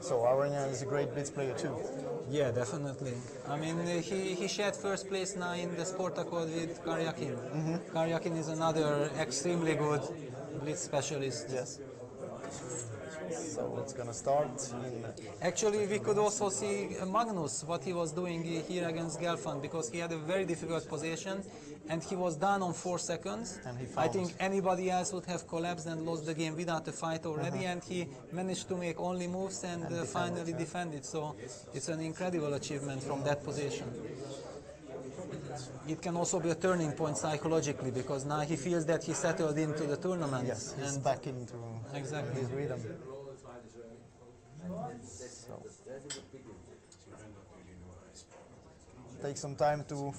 So Aronian is a great blitz player too. Yeah, definitely. I mean, he shared first place now in the sport accord with Karyakin. Karyakin is another extremely good blitz specialist. Yes. So it's gonna start in... Actually, we could also see Magnus, what he was doing here against Gelfand, because he had a very difficult position and he was down on 4 seconds. And he I think anybody else would have collapsed and lost the game without a fight already, and he managed to make only moves and finally defended. So it's an incredible achievement from that position. It can also be a turning point psychologically, because now he feels that he settled into the tournament. Yes, he's back into exactly his rhythm. So. Take some time to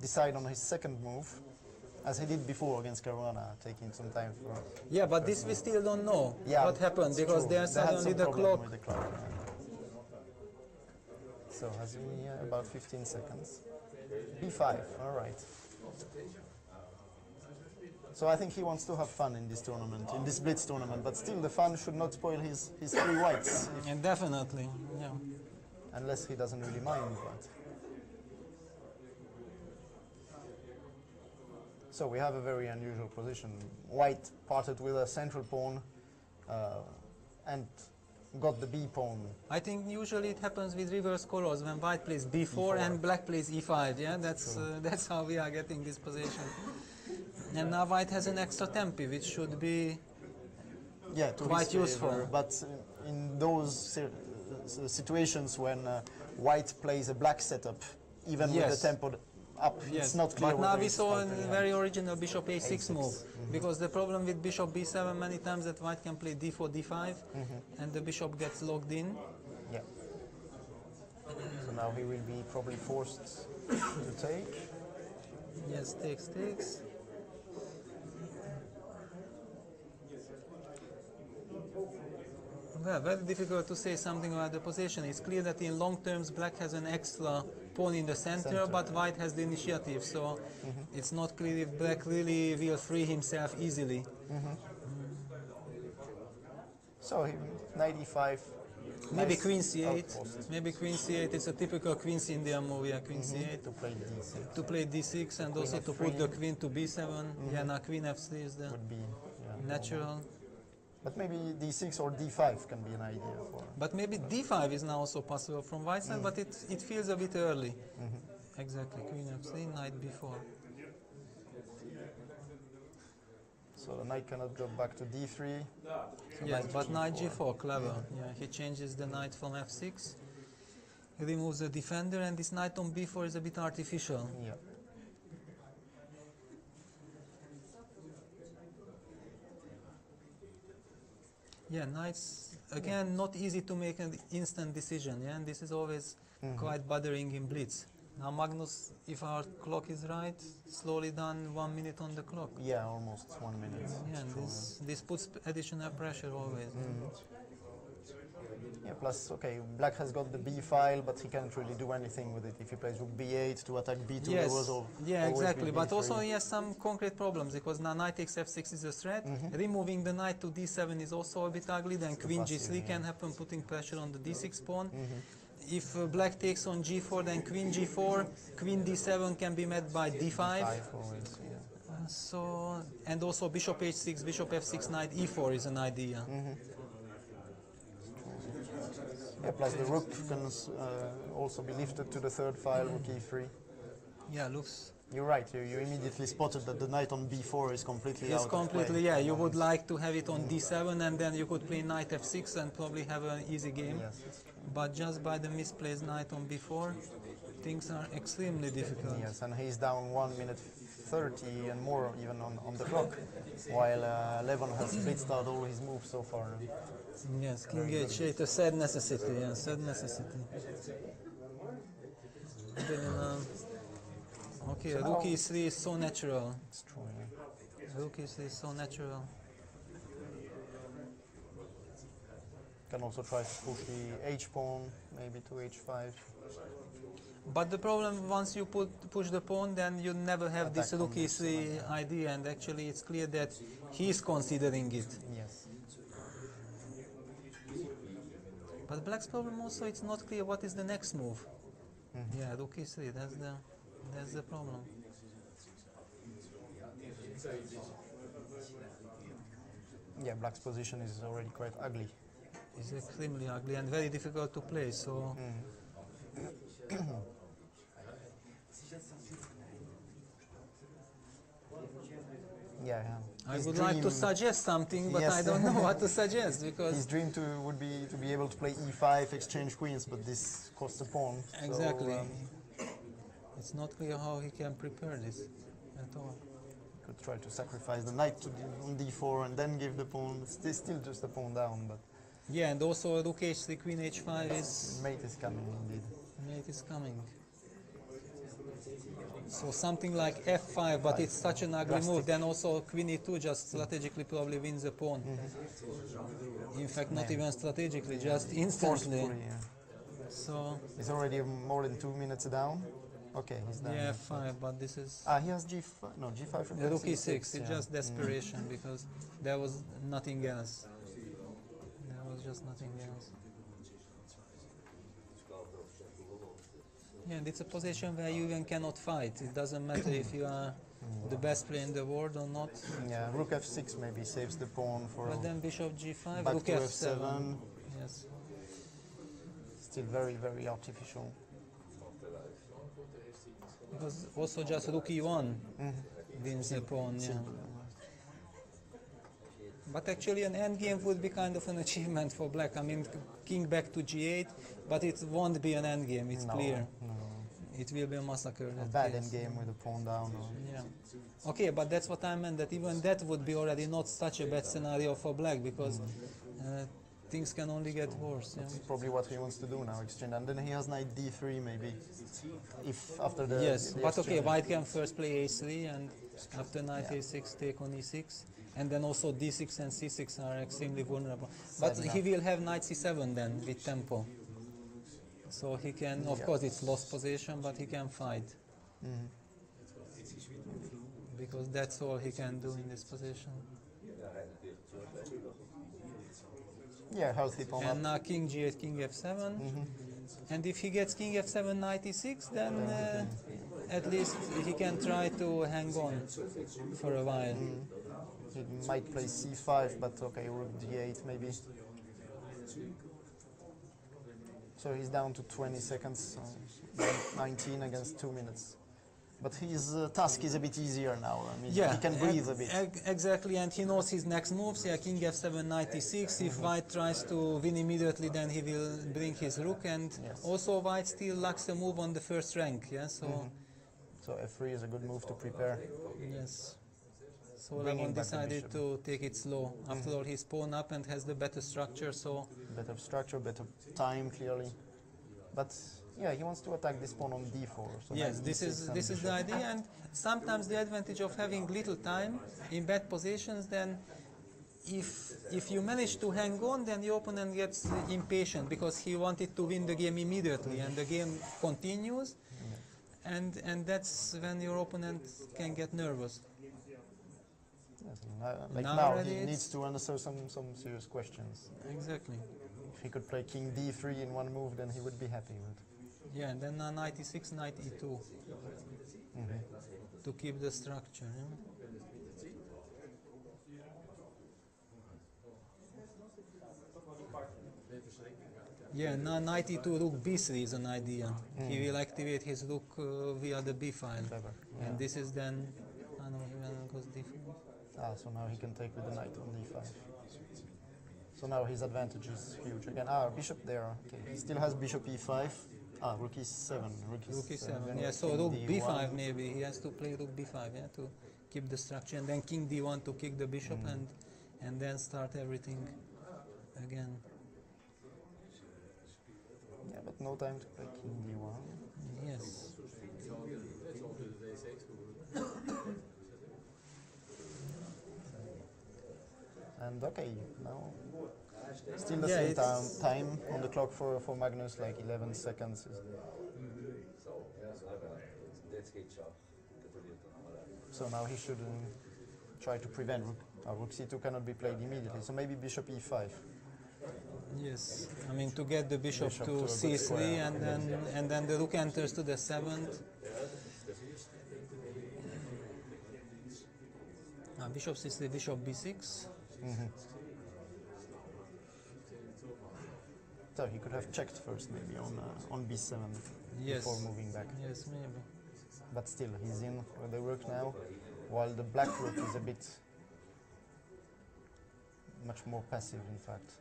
decide on his second move, as he did before against Caruana, taking some time for... Yeah, but this we still don't know what happened, because true. there's suddenly the clock. With the clock. So has he about 15 seconds. B5, all right. So I think he wants to have fun in this tournament, in this Blitz tournament, but still the fun should not spoil his 3 whites. And definitely, yeah. Unless he doesn't really mind, but... So we have a very unusual position. White parted with a central pawn and got the B pawn. I think usually it happens with reverse colors, when white plays B4 and black plays E5. Yeah, that's how we are getting this position. And now white has an extra tempi, which should be quite useful. But in those situations when white plays a black setup, even with the tempo up, it's not clear. But now we saw a very original bishop A6 move, because the problem with bishop B7 many times that white can play D4, D5, and the bishop gets locked in. Yeah. So now he will be probably forced to take. Yes, takes. Well, very difficult to say something about the position. It's clear that in long terms black has an extra pawn in the center, but white has the initiative, so it's not clear if black really will free himself easily. So knight e5. Maybe queen c8. Maybe queen c8. It's a typical Queen's India move. Yeah, queen c8 to play d6. To play d6 and also to put the queen to b7. Yeah, now queen f3 is the natural. But maybe d6 or d5 can be an idea for... But maybe d5 is now also possible from white side, but it feels a bit early. Exactly, queen f3, knight b4. So the knight cannot go back to d3. So yes, but knight g4, clever. Yeah, he changes the knight from f6, he removes the defender, and this knight on b4 is a bit artificial. Yeah. Yeah, knights, again, not easy to make an instant decision, yeah, and this is always quite bothering in Blitz. Now Magnus, if our clock is right, slowly done 1 minute on the clock. Yeah, almost 1 minute. Yeah, and this puts additional pressure always. Yeah, plus, okay, black has got the b file, but he can't really do anything with it. If he plays rook b8 to attack b2, yes. there was yeah, exactly. But also he has some concrete problems, because now knight takes f6 is a threat. Removing the knight to d7 is also a bit ugly. Then queen g3 can happen, putting pressure on the d6 pawn. If black takes on g4, then queen g4, queen d7 can be met by d5. So, and also bishop h6, bishop f6, knight e4 is an idea. Yeah, plus the rook can also be lifted to the third file, rook e3. Yeah, looks... You're right, you immediately spotted that the knight on b4 is completely out of play. Yeah, you would like to have it on d7, and then you could play knight f6 and probably have an easy game. Yes, but just by the misplaced knight on b4, things are extremely difficult. Yes, and he's down 1 minute 30 and more even on the clock, while Levon has blitzed out all his moves so far. Yes, king h8, a sad necessity, yeah, sad necessity. Then, okay, so rook e3 is so natural. It's true, yeah. Rook e3 is so natural. Can also try to push the h-pawn, maybe to h5. But the problem, once you push the pawn, then you never have this rook e3 idea, and actually it's clear that he is considering it. Yes. But black's problem also, it's not clear what is the next move. Yeah, rook e3, that's the problem. Yeah, black's position is already quite ugly. It's extremely ugly and very difficult to play, so... Yeah. I would like to suggest something, but I don't know what to suggest, because... His dream would be to be able to play e5, exchange queens, but this costs a pawn. Exactly. So, it's not clear how he can prepare this at all. Could try to sacrifice the knight on d4 and then give the pawn. It's still just a pawn down, but... Yeah, and also rook h3, queen h5 is... Mate is coming, indeed. Mate is coming. So something like f5, but it's such an ugly move. Then also queen e2 just strategically probably wins the pawn. In fact, not even strategically, just instantly. So he's already more than 2 minutes down. Okay, he's done. Yeah, f5, but this is... he has g5, no, g5 from rook e6, it's just desperation, because there was nothing else. There was just nothing else. Yeah, and it's a position where you even cannot fight. It doesn't matter if you are the best player in the world or not. Yeah, rook f6 maybe saves the pawn for... But then bishop g5, back rook to f7. Yes. Still very, very artificial. Because also just rook e1 wins the pawn, yeah. But actually an endgame would be kind of an achievement for black. I mean, king back to g8, but it won't be an endgame, it's clear. No. It will be a massacre. A bad endgame with a pawn down. Yeah. Okay, but that's what I meant, that even that would be already not such a bad scenario for black, because things can only get worse. That's probably what he wants to do now, exchange. And then he has knight d3 maybe, if after the... Yes, the but okay, exchange. white can first play a3, and after knight a6 take on e6. And then also d6 and c6 are extremely vulnerable. But he will have knight c7 then, with tempo. So he can, of course it's lost position, but he can fight. Because that's all he can do in this position. Yeah, healthy pawn And up. now king g8, king f7. And if he gets king f7, knight e6, then at least he can try to hang on for a while. He might play c5, but okay, rook d8 maybe. So he's down to 20 seconds, so 19 against 2 minutes. But his task is a bit easier now. I mean, he can breathe a bit. Exactly, and he knows his next moves. Yeah, king f7, knight e6. If white tries to win immediately, then he will bring his rook. And also white still lacks a move on the first rank. Yeah, so So f3 is a good move to prepare. yes. So Levon decided to take it slow. After all, he's pawn up and has the better structure. So better structure, better time, clearly. But yeah, he wants to attack this pawn on d4. So yes, this is the idea, and sometimes the advantage of having little time in bad positions, then if you manage to hang on, then the opponent gets impatient because he wanted to win the game immediately, and the game continues, and that's when your opponent can get nervous. Yes, like now he needs to answer some serious questions. Exactly. If he could play king d3 in one move, then he would be happy with. Yeah, and then knight e6, knight e2 to keep the structure. Yeah, now knight e2, rook b3 is an idea. He will activate his rook via the b file, and this is then. I know he goes d4. So now he can take with the knight on d5. So now his advantage is huge again. Bishop there. Okay, he still has bishop e5. Rook e7. Rook e7. Yeah, so rook b5 maybe. He has to play rook b5, yeah, to keep the structure, and then king d1 to kick the bishop, and then start everything again. Yeah, but no time to play king d1. Yes. And okay, now still the same time on the clock for Magnus, like 11 seconds. So now he should try to prevent rook c2 cannot be played immediately. So maybe bishop e5. Yes, I mean to get the bishop Bishop to to a good c3 square. and then the rook enters to the 7th. Bishop c3, bishop b6. So he could have checked first, maybe on b7 Yes. before moving back. Yes, maybe. But still, he's in for the rook now, while the black rook is a bit much more passive, in fact.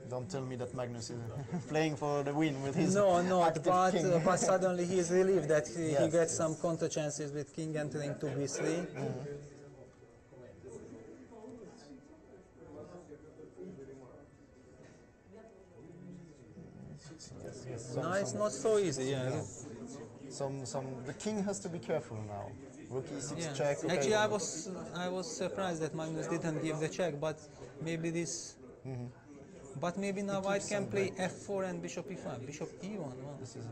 Don't tell me that Magnus is playing for the win with his No, not, active king. but suddenly he is relieved that he Yes, gets some counter chances with king entering to b3. Yes, No, it's not so easy, yeah. the king has to be careful now. Rook e6 Yeah. check. Okay. Actually, I was surprised that Magnus didn't give the check, but maybe this. But maybe now white can play f4 and bishop e5, bishop e1.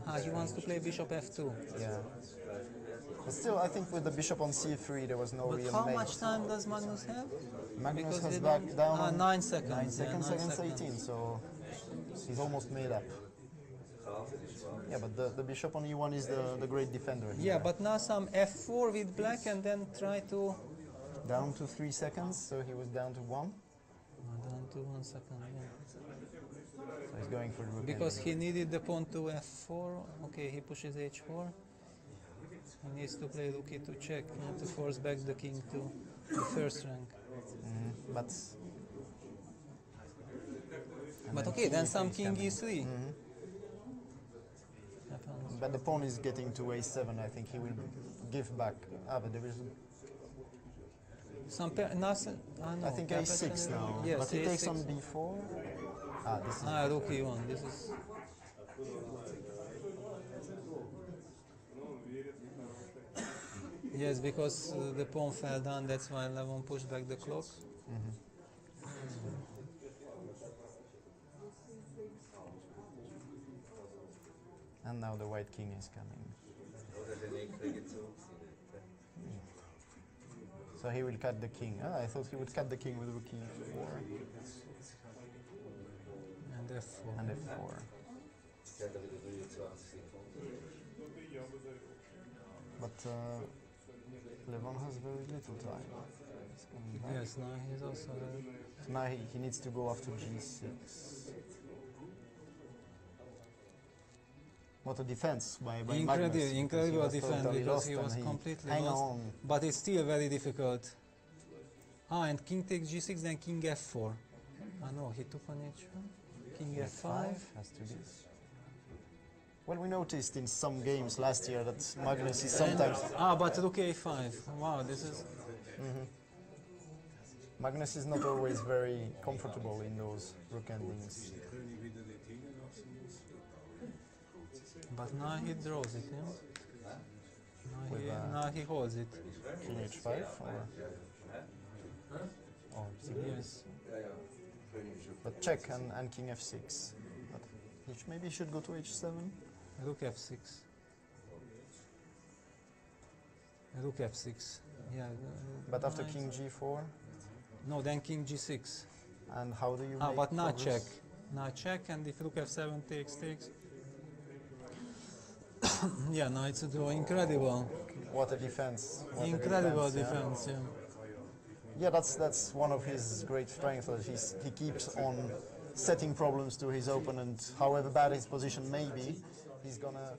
Wow. He wants to play bishop f2. Yeah. But still, I think with the bishop on c3, there was no But real how mate. much time does Magnus have? Magnus Because has they back don't- down on 9 seconds. 9 yeah, seconds 9 against seconds. 18, so he's almost made up. Yeah, but the bishop on e1 is the great defender here. Yeah, but now some f4 with black and then try to. Down to 3 seconds, so he was down to 1. Down to 1 second. Yeah. So he's going for the rook. Because ending. he needed the pawn to f4. Okay, he pushes h4. He needs to play rook e2 check to force back the king to the first rank. But But then okay, king then e3 some is king coming. e3. Happens. But the pawn is getting to a7. I think he will give back. But there is. Some nothing. No, I think pair a6 pattern- now. Yes, but he takes a6. on b4. This is. Rook e1. This is. Yes, because the pawn fell down. That's why Levon pushed back the clock. And now the white king is coming. So he will cut the king. I thought he would cut the king with rook e4 And f4. and f4. But Levon has very little time. He's coming back. Yes, now he's also. So now he needs to go after g6. What a defense by Magnus. Incredible Because he was defense totally because lost he and was completely hang lost. on. But it's still very difficult. And king takes g6, then king f4. No, he took on h1. King f5. Has to be. Well, we noticed in some games last year that Magnus is sometimes. But rook a5. Wow, this is. Magnus is not always very comfortable in those rook endings. But now he draws it, yeah? Now he holds it. King h5 or Yes. but check and king f6. But maybe he should go to h7. Rook f6. Rook f6. Yeah. But after nice. king g4, No, then king g6. and how do you make But now progress? check. Now check, and if rook f7 takes. Yeah, now it's a draw. Incredible. What a defense. What a Incredible defense, defense, Yeah, that's one of his great strengths, that he keeps on setting problems to his opponent. However bad his position may be, he's gonna